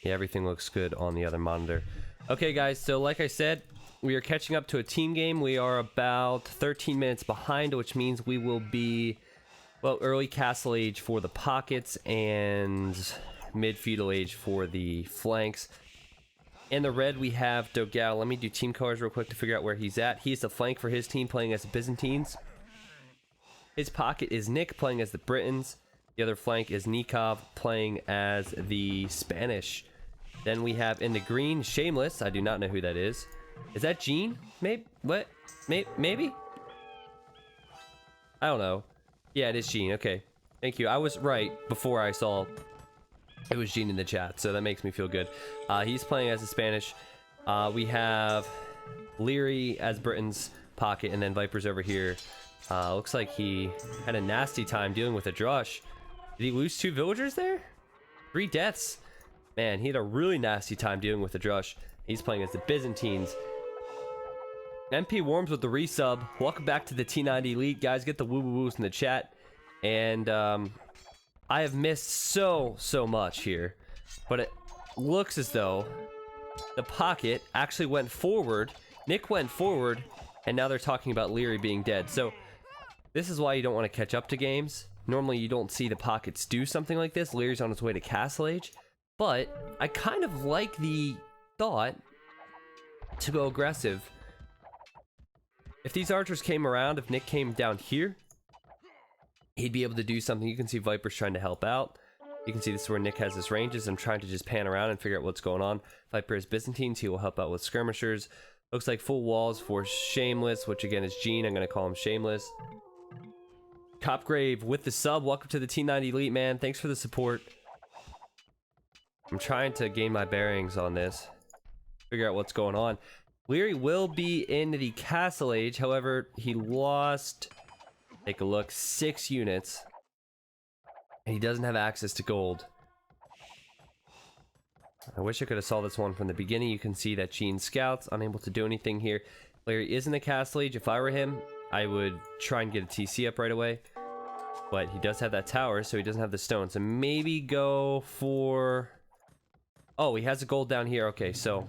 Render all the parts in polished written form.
Yeah, everything looks good on the other monitor. Okay, guys, so like I said, we are catching up to a team game. We are about 13 minutes behind, which means we will be, well, early castle age for the pockets and mid-feudal age for the flanks. In the red, we have Dogao. Let me do team colors real quick to figure out where he's at. He's the flank for his team, playing as the Byzantines. His pocket is Nick, playing as the Britons. The other flank is Nikov, playing as the Spanish. Then we have in the green, Shameless. I do not know who that is. Is that Gene? Maybe? What? Maybe? I don't know. Yeah, it is Gene. Okay. Thank you. I was right before I saw it was Gene in the chat, so that makes me feel good. He's playing as the Spanish. We have Leary as Britain's pocket, and then Viper's over here. Looks like he had a nasty time dealing with a drush. Did he lose 2 villagers there? 3 deaths. Man, he had a really nasty time dealing with the drush. He's playing as the Byzantines. MP Worms with the resub. Welcome back to the T90 Elite. Guys, get the woo-woo-woos in the chat. And, I have missed so much here. But it looks as though the pocket actually went forward. Nick went forward. And now they're talking about Leary being dead. So, this is why you don't want to catch up to games. Normally, you don't see the pockets do something like this. Leary's on his way to Castle Age. But I kind of like the thought to go aggressive. If these archers came around, if Nick came down here, he'd be able to do something. You can see Viper's trying to help out. You can see this is where Nick has his ranges. I'm trying to just pan around and figure out what's going on. Viper is Byzantines. He will help out with skirmishers. Looks like full walls for Shameless, which again is Gene. I'm going to call him Shameless. Copgrave with the sub. Welcome to the T90 Elite, man. Thanks for the support. I'm trying to gain my bearings on this. Figure out what's going on. Leary will be in the Castle Age. However, he lost, take a look, 6 units. And he doesn't have access to gold. I wish I could have saw this one from the beginning. You can see that Gene scouts, unable to do anything here. Leary is in the Castle Age. If I were him, I would try and get a TC up right away. But he does have that tower, so he doesn't have the stone. So maybe go for... Oh, he has a gold down here. Okay, so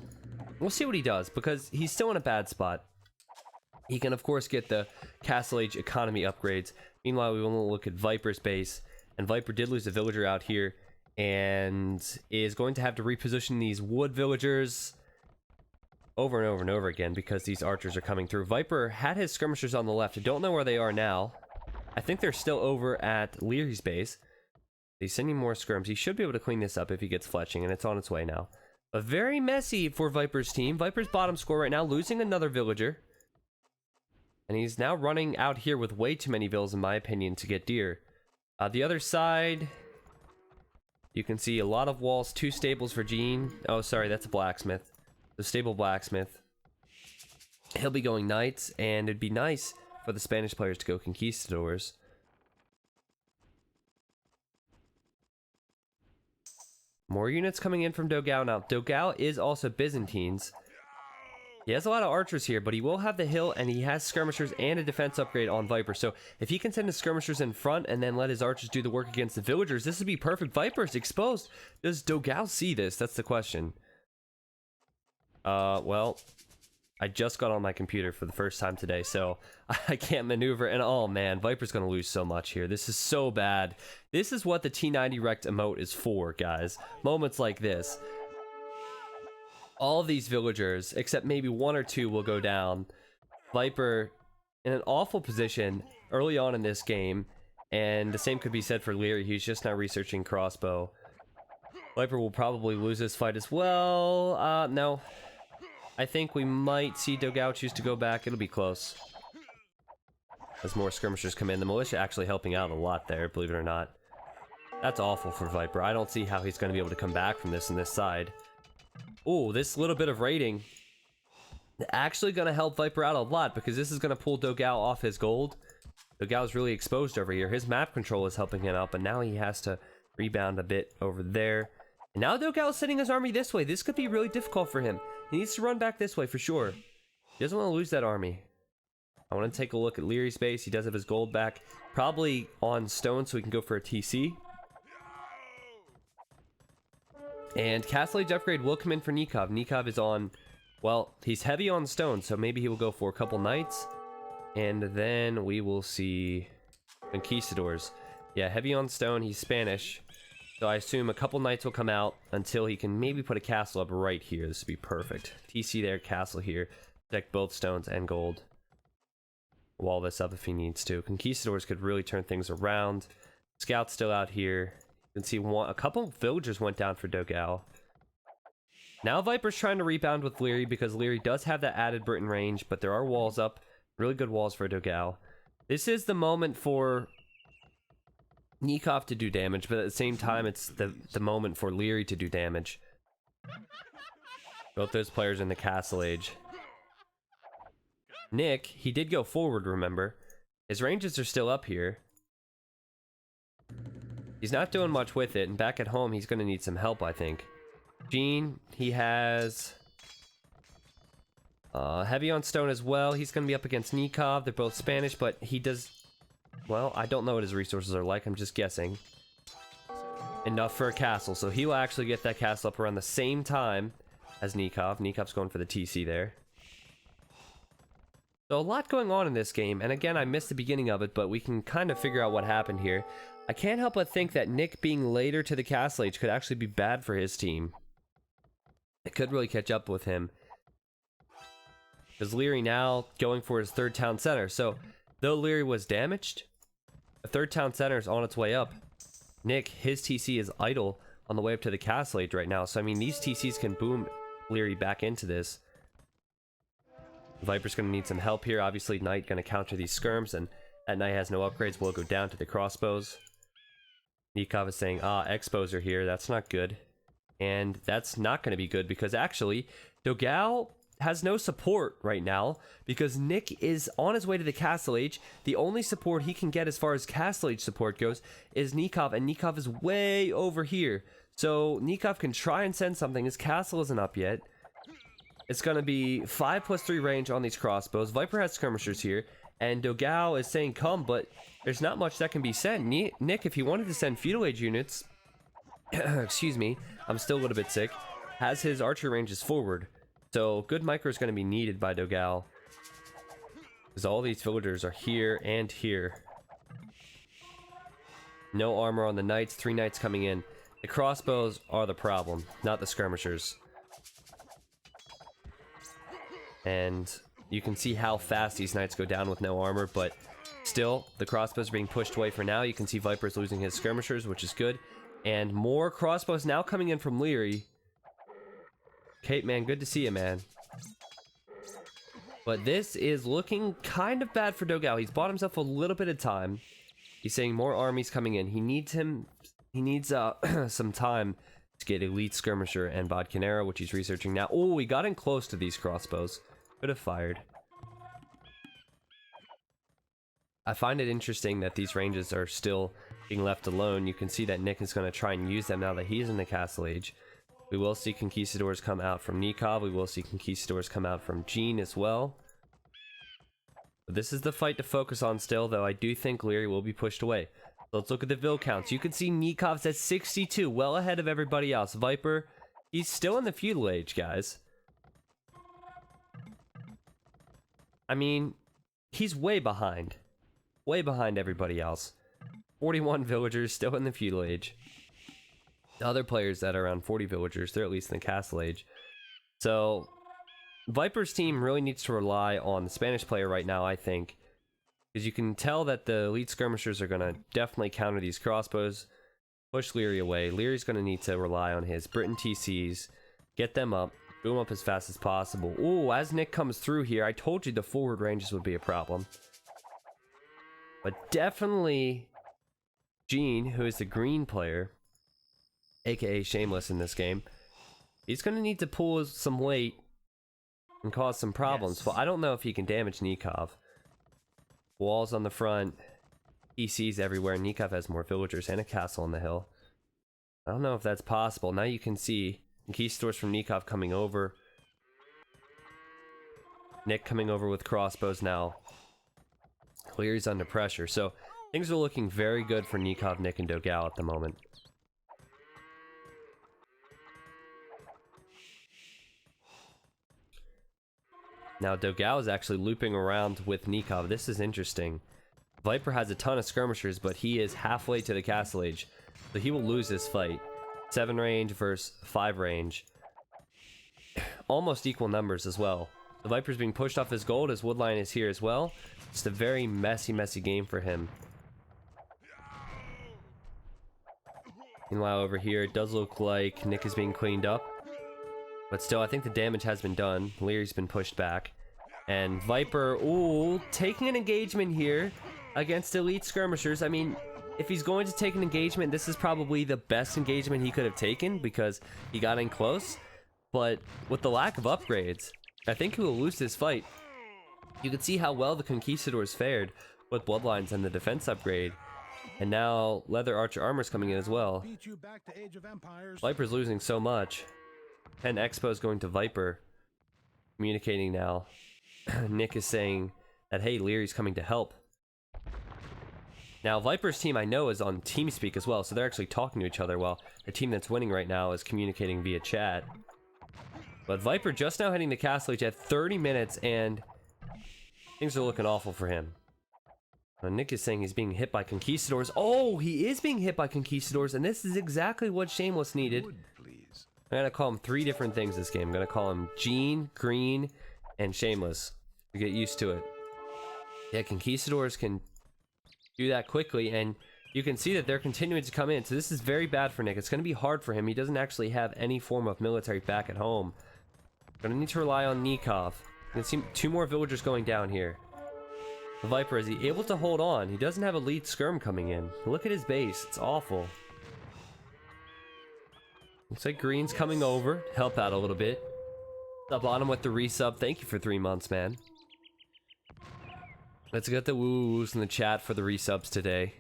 we'll see what he does, because he's still in a bad spot. He can, of course, get the Castle Age economy upgrades. Meanwhile, we will look at Viper's base. And Viper did lose a villager out here, and is going to have to reposition these wood villagers over and over and over again, because these archers are coming through. Viper had his skirmishers on the left. I don't know where they are now. I think they're still over at Leary's base. He's sending more skirms. He should be able to clean this up if he gets fletching, and it's on its way now. But very messy for Viper's team. Viper's bottom score right now, losing another villager. And he's now running out here with way too many villas, in my opinion, to get deer. The other side, you can see a lot of walls, 2 stables for Gene. Oh, sorry, that's a blacksmith. The stable blacksmith. He'll be going knights, and it'd be nice for the Spanish players to go conquistadors. More units coming in from Dogao now. Dogao is also Byzantines. He has a lot of archers here, but he will have the hill, and he has skirmishers and a defense upgrade on Viper. So if he can send his skirmishers in front and then let his archers do the work against the villagers, this would be perfect. Viper's exposed. Does Dogao see this? That's the question. Well, I just got on my computer for the first time today, so I can't maneuver. And oh man, Viper's gonna lose so much here. This is so bad. This is what the T90 Rect emote is for, guys. Moments like this. All of these villagers, except maybe 1 or 2, will go down. Viper in an awful position early on in this game. And the same could be said for Leary. He's just now researching crossbow. Viper will probably lose this fight as well. No. I think we might see Dogao choose to go back. It'll be close. As more skirmishers come in. The militia actually helping out a lot there, believe it or not. That's awful for Viper. I don't see how he's going to be able to come back from this on this side. Ooh, this little bit of raiding actually going to help Viper out a lot, because this is going to pull Dogao off his gold. Dogao's really exposed over here. His map control is helping him out, but now he has to rebound a bit over there. And now Dogao's sending his army this way. This could be really difficult for him. He needs to run back this way for sure. He doesn't want to lose that army. I want to take a look at Leary's base. He does have his gold back. Probably on stone, so we can go for a TC. And Castle Age upgrade will come in for Nikov. Nikov is on, well, he's heavy on stone, so maybe he will go for a couple knights. And then we will see conquistadors. Yeah, heavy on stone, he's Spanish. So I assume a couple knights will come out until he can maybe put a castle up right here. This would be perfect. TC there, castle here. Protect both stones and gold. Wall this up if he needs to. Conquistadors could really turn things around. Scout's still out here. You can see a couple villagers went down for Dogao. Now Viper's trying to rebound with Leary because Leary does have that added Britain range, but there are walls up. Really good walls for Dogao. This is the moment for Nikov to do damage, but at the same time, it's the moment for Leary to do damage. Both those players in the Castle Age. Nick, he did go forward, remember. His ranges are still up here. He's not doing much with it, and back at home, he's going to need some help, I think. Gene, he has heavy on stone as well. He's going to be up against Nikov. They're both Spanish, but he does... Well, I don't know what his resources are like. I'm just guessing. Enough for a castle, so he will actually get that castle up around the same time as Nikov. Nikov's going for the TC there. So a lot going on in this game, and again, I missed the beginning of it, but we can kind of figure out what happened here. I can't help but think that Nick being later to the Castle Age could actually be bad for his team. It could really catch up with him. Because Leary now going for his third town center. So, though Leary was damaged, the third town center is on its way up. Nick, his TC is idle on the way up to the Castle Age right now. So, I mean, these TCs can boom Leary back into this. Viper's going to need some help here. Obviously, Knight going to counter these skirms, and that Knight has no upgrades. We'll go down to the crossbows. Nikov is saying, expos are here. That's not good. And that's not going to be good because actually, Dogao has no support right now because Nick is on his way to the Castle Age. The only support he can get as far as Castle Age support goes is Nikov, and Nikov is way over here. So Nikov can try and send something. His castle isn't up yet. It's going to be 5+3 range on these crossbows. Viper has skirmishers here, and Dogao is saying come, but there's not much that can be sent. Nick, if he wanted to send feudal age units, excuse me, I'm still a little bit sick, has his archery ranges forward. So good micro is going to be needed by Dogao, because all these villagers are here and here. No armor on the knights, 3 knights coming in. The crossbows are the problem, not the skirmishers. And you can see how fast these knights go down with no armor, but still, the crossbows are being pushed away for now. You can see Viper's losing his skirmishers, which is good. And more crossbows now coming in from Leary. Kate, man, good to see you, man. But this is looking kind of bad for Dogao. He's bought himself a little bit of time. He's saying more armies coming in. He needs some time to get elite skirmisher and Vodkanera, which he's researching now. Oh, he got in close to these crossbows. Could have fired. I find it interesting that these ranges are still being left alone. You can see that Nick is going to try and use them now that he's in the Castle Age. We will see conquistadors come out from Nikov. We will see conquistadors come out from Gene as well. But this is the fight to focus on still, though I do think Leary will be pushed away. So let's look at the Vil counts. You can see Nikov's at 62, well ahead of everybody else. Viper, he's still in the feudal age, guys. I mean, he's way behind. Way behind everybody else. 41 villagers still in the feudal age. The other players that are around 40 villagers, they're at least in the Castle Age. So, Viper's team really needs to rely on the Spanish player right now, I think. Because you can tell that the elite skirmishers are going to definitely counter these crossbows. Push Leary away. Leary's going to need to rely on his Britain TCs. Get them up. Boom up as fast as possible. Ooh, as Nick comes through here, I told you the forward ranges would be a problem. But definitely Gene, who is the green player, aka Shameless in this game, he's going to need to pull some weight and cause some problems. Yes. Well, I don't know if he can damage Nikov. Walls on the front, ECs everywhere. Nikov has more villagers and a castle on the hill. I don't know if that's possible. Now you can see conquistadors from Nikov coming over. Nick coming over with crossbows now. Leary's under pressure. So things are looking very good for Nikov, Nick, and Dogao at the moment. Now Dogao is actually looping around with Nikov. This is interesting. Viper has a ton of skirmishers, but he is halfway to the castle age, so he will lose this fight. 7 range versus 5 range. Almost equal numbers as well. The Viper's being pushed off his gold, his Woodline is here as well. It's a very messy game for him. Meanwhile over here, it does look like Nick is being cleaned up. But still, I think the damage has been done. Leary's been pushed back. And Viper, ooh, taking an engagement here against elite skirmishers. I mean, if he's going to take an engagement, this is probably the best engagement he could have taken because he got in close. But with the lack of upgrades, I think he will lose this fight. You can see how well the Conquistadors fared with Bloodlines and the defense upgrade. And now Leather Archer Armor's coming in as well. Viper's losing so much. 10 Expo's going to Viper. Communicating now. Nick is saying that, hey, Leary's coming to help. Now, Viper's team I know is on TeamSpeak as well, so they're actually talking to each other while the team that's winning right now is communicating via chat. But Viper just now hitting the castle age at 30 minutes, and things are looking awful for him. Now, Nick is saying he's being hit by Conquistadors. Oh, he is being hit by Conquistadors, and this is exactly what Shameless needed. I'm gonna call him 3 different things this game. I'm gonna call him Gene, Green, and Shameless. To get used to it. Yeah, Conquistadors can do that quickly, and you can see that they're continuing to come in. So this is very bad for Nick. It's gonna be hard for him. He doesn't actually have any form of military back at home. Gonna need to rely on Nikov. You can see 2 more villagers going down here. The Viper, is he able to hold on? He doesn't have a lead skirm coming in. Look at his base. It's awful. Looks like Green's coming over to help out a little bit. Up on him with the resub. Thank you for 3 months, man. Let's get the woo-woos in the chat for the resubs today.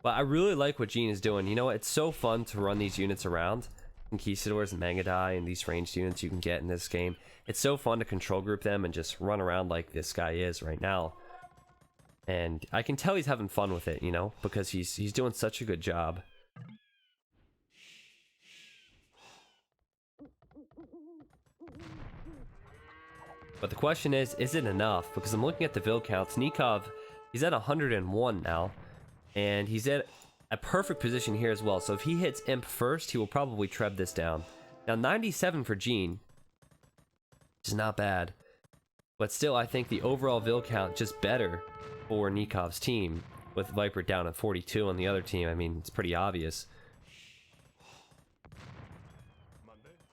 But I really like what Gene is doing. You know, it's so fun to run these units around. Conquistadors and Mangadai and these ranged units you can get in this game. It's so fun to control group them and just run around like this guy is right now. And I can tell he's having fun with it, you know, because he's doing such a good job. But the question is it enough? Because I'm looking at the build counts. Nikov, he's at 101 now. And he's at a perfect position here as well. So if he hits Imp first, he will probably treb this down. Now 97 for Gene. Which is not bad. But still, I think the overall build count just better for Nikov's team. With Viper down at 42 on the other team. I mean, it's pretty obvious.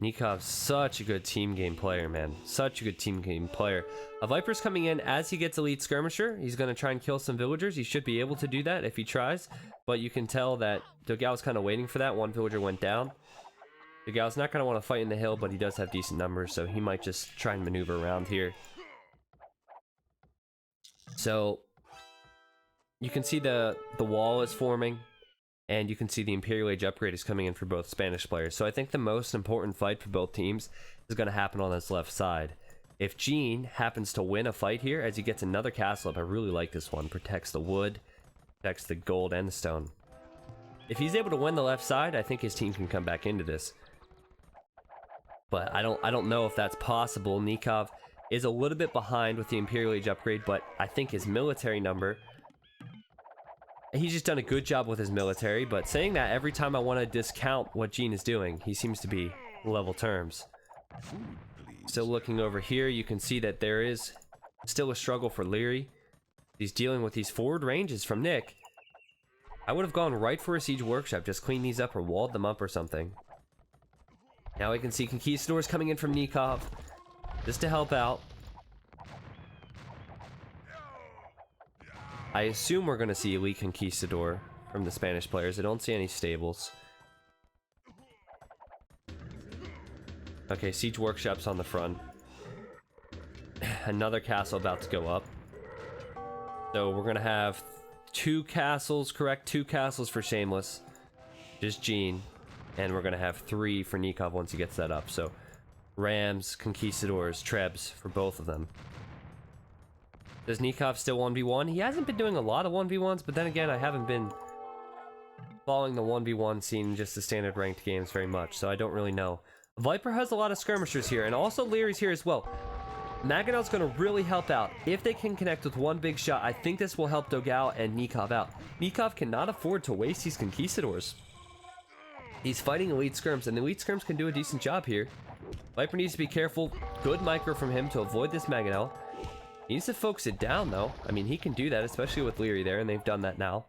Nikov's such a good team game player, man. Such a good team game player. A Viper's coming in as he gets elite skirmisher. He's going to try and kill some villagers. He should be able to do that if he tries. But you can tell that Dogao's kind of waiting for that. 1 villager went down. Dogao's not going to want to fight in the hill, but he does have decent numbers, so he might just try and maneuver around here. So you can see the wall is forming. And you can see the Imperial Age upgrade is coming in for both Spanish players. So I think the most important fight for both teams is going to happen on this left side. If Gene happens to win a fight here, as he gets another castle up, I really like this one. Protects the wood, protects the gold and the stone. If he's able to win the left side, I think his team can come back into this. But I don't know if that's possible. Nikov is a little bit behind with the Imperial Age upgrade, but I think his military number... He's just done a good job with his military, but saying that, every time I want to discount what Gene is doing, he seems to be level terms. Still looking over here, you can see that there is still a struggle for Leary. He's dealing with these forward ranges from Nick. I would have gone right for a siege workshop, just cleaned these up or walled them up or something. Now we can see Conquistadors coming in from Nikov, just to help out. I assume we're going to see Elite Conquistador from the Spanish players. I don't see any stables. Okay, Siege Workshop's on the front. Another castle about to go up. So we're going to have 2 castles, correct? 2 castles for Shameless. Just Gene. And we're going to have 3 for Nikov once he gets that up. So Rams, Conquistadors, Trebs for both of them. Does Nikov still 1v1? He hasn't been doing a lot of 1v1s, but then again, I haven't been following the 1v1 scene, just the standard ranked games very much, so I don't really know. Viper has a lot of skirmishers here, and also Leary's here as well. Maganel's going to really help out. If they can connect with one big shot, I think this will help Dogao and Nikov out. Nikov cannot afford to waste these Conquistadors. He's fighting Elite Skirms, and the Elite Skirms can do a decent job here. Viper needs to be careful. Good micro from him to avoid this Maganel. He needs to focus it down, though. I mean, he can do that, especially with Leary there, and they've done that now.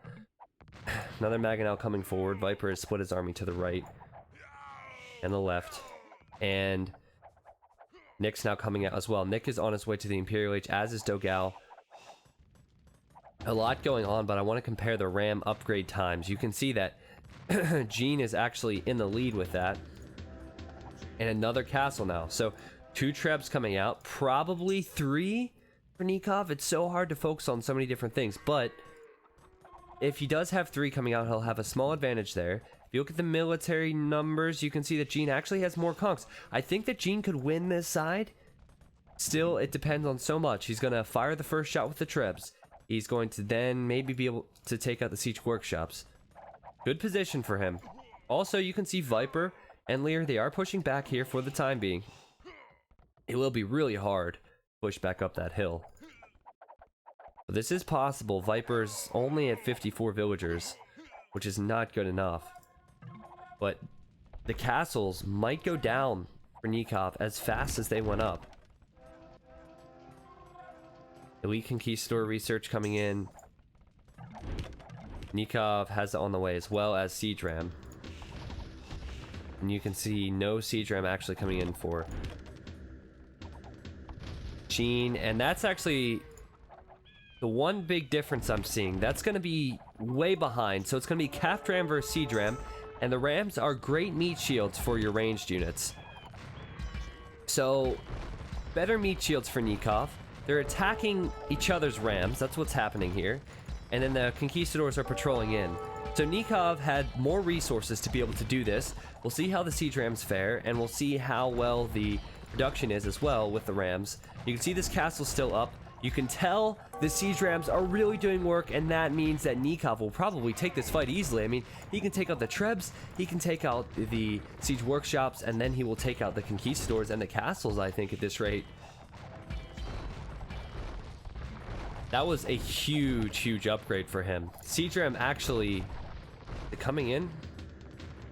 Another Maganel coming forward. Viper has split his army to the right and the left. And Nick's now coming out as well. Nick is on his way to the Imperial Age, as is Dogao. A lot going on, but I want to compare the RAM upgrade times. You can see that Gene is actually in the lead with that. And another castle now. So 2 Trebs coming out. Probably 3 for Nikov. It's so hard to focus on so many different things. But if he does have 3 coming out, he'll have a small advantage there. If you look at the military numbers, you can see that Gene actually has more conks. I think that Gene could win this side. Still, it depends on so much. He's going to fire the first shot with the Trebs. He's going to then maybe be able to take out the siege workshops. Good position for him. Also, you can see Viper and Lear, they are pushing back here for the time being. It will be really hard to push back up that hill. But this is possible. Viper's only at 54 villagers, which is not good enough. But the castles might go down for Nikov as fast as they went up. Elite Conquistador research coming in. Nikov has it on the way, as well as Siege Ram. And you can see no Siege Ram actually coming in for Gene. And that's actually the one big difference I'm seeing. That's going to be way behind. So it's going to be Caft Ram versus Siege Ram. And the Rams are great meat shields for your ranged units. So, better meat shields for Nikov. They're attacking each other's Rams. That's what's happening here. And then the Conquistadors are patrolling in. So Nikov had more resources to be able to do this. We'll see how the Siege Rams fare, and we'll see how well the production is as well with the Rams. You can see this castle still up. You can tell the Siege Rams are really doing work, and that means that Nikov will probably take this fight easily. I mean, he can take out the Trebs, he can take out the Siege Workshops, and then he will take out the Conquistadors and the castles, I think, at this rate. That was a huge, huge upgrade for him. Siege Ram actually coming in.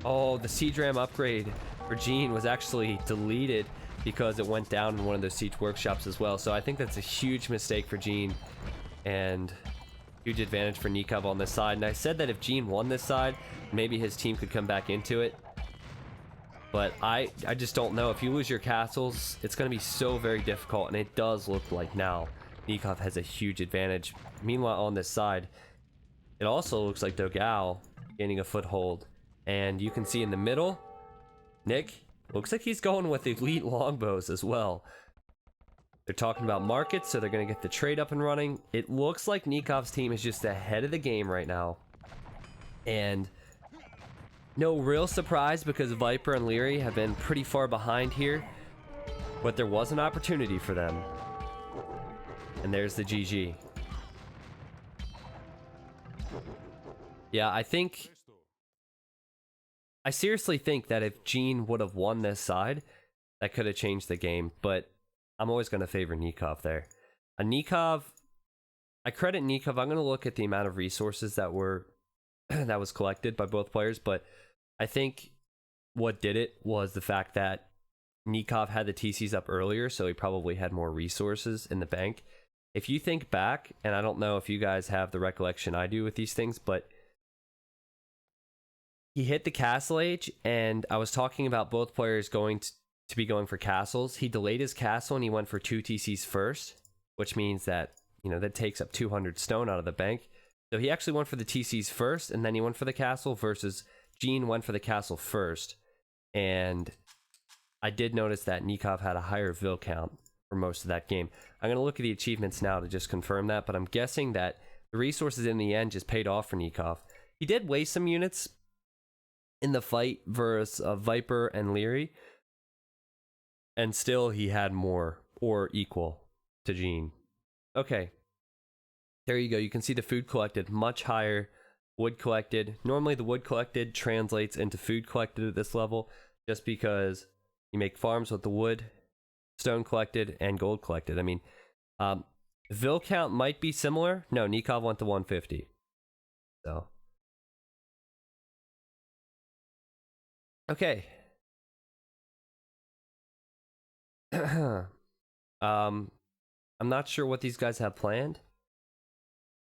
Oh, the Siege Ram upgrade for Gene was actually deleted because it went down in one of those siege workshops as well. So I think that's a huge mistake for Gene and huge advantage for Nikov on this side. And I said that if Gene won this side, maybe his team could come back into it. But I just don't know. If you lose your castles, it's going to be so very difficult. And it does look like now Nikov has a huge advantage. Meanwhile, on this side, it also looks like Dogao gaining a foothold. And you can see in the middle, Nick, looks like he's going with elite longbows as well. They're talking about markets, so they're going to get the trade up and running. It looks like Nikov's team is just ahead of the game right now. And no real surprise because Viper and Leary have been pretty far behind here. But there was an opportunity for them. And there's the GG. Yeah, I seriously think that if Gene would have won this side, that could have changed the game. But I'm always going to favor Nikov there. Nikov, I credit Nikov. I'm going to look at the amount of resources that were that was collected by both players. But I think what did it was the fact that Nikov had the TCs up earlier, so he probably had more resources in the bank. If you think back, and I don't know if you guys have the recollection I do with these things, but he hit the castle age, and I was talking about both players going to be going for castles. He delayed his castle, and he went for 2 TCs first, which means that, that takes up 200 stone out of the bank. So he actually went for the TCs first, and then he went for the castle, versus Gene went for the castle first. And I did notice that Nikov had a higher Vil count for most of that game. I'm going to look at the achievements now to just confirm that, but I'm guessing that the resources in the end just paid off for Nikov. He did waste some units in the fight versus Viper and Leary, and still he had more or equal to Gene. Okay, there you go. You can see the food collected much higher. Wood collected. Normally the wood collected translates into food collected at this level, just because you make farms with the wood. stone collected and gold collected. I mean, Vil count might be similar. No, Nikov went to 150. So. Okay. I'm not sure what these guys have planned,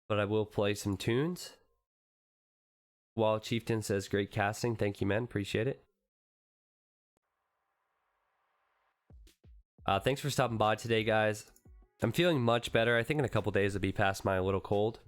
but I will play some tunes. While Chieftain says great casting, thank you, man. Appreciate it. Thanks for stopping by today, guys. I'm feeling much better. I think in a couple days I'll be past my little cold.